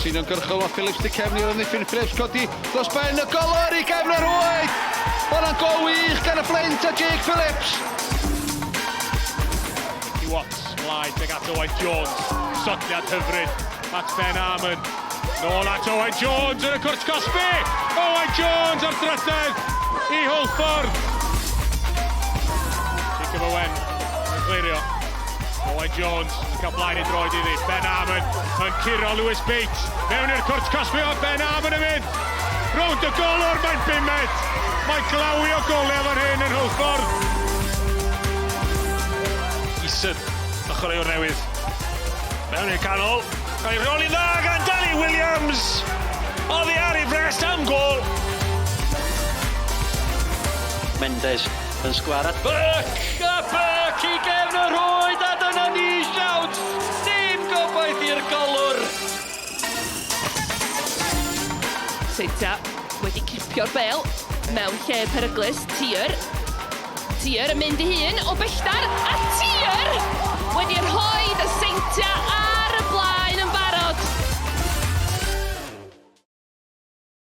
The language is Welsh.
sy'n ymgyrchol, mae Phillips di cefnir yn ddiffyn. Phillips codi dros ben y golwr i gefn yr Owain. Hwna'n gol wych gan y Fflint a Jake Phillips. Watts, mlaen, tuag at Owain Jones. Sotliad hyfryd, at Ben Ahmun. Nôl at Owain Jones yn y cwrt cosbi. Owain Jones ar dryden i Hwlffordd. Jacob Owain yn glirio. Owain Jones yn cael blaen i droed iddi. Ben Ahmun yn curo Lewis Bates. Mewn i'r cwrt cosbi o Ben Ahmun yn mynd. Rownd y golwr, mae'n bumed. Mae'n glawi o golau fan hyn yn Hwlffordd. Isyn, ochr o'r Newydd. Mewn i'r canol. Cael ei rholi dda gan Danny Williams. Oddi ar ei frest am gol. Mendes yn sgwared. Burke a Burke i gefn y rhwyd a dyna ni siawt. Dim gobaith i'r golwr. Seintiau wedi cipio'r bel mewn lle peryglus. Teare yn mynd i hun o belltar a Teare wedi rhoi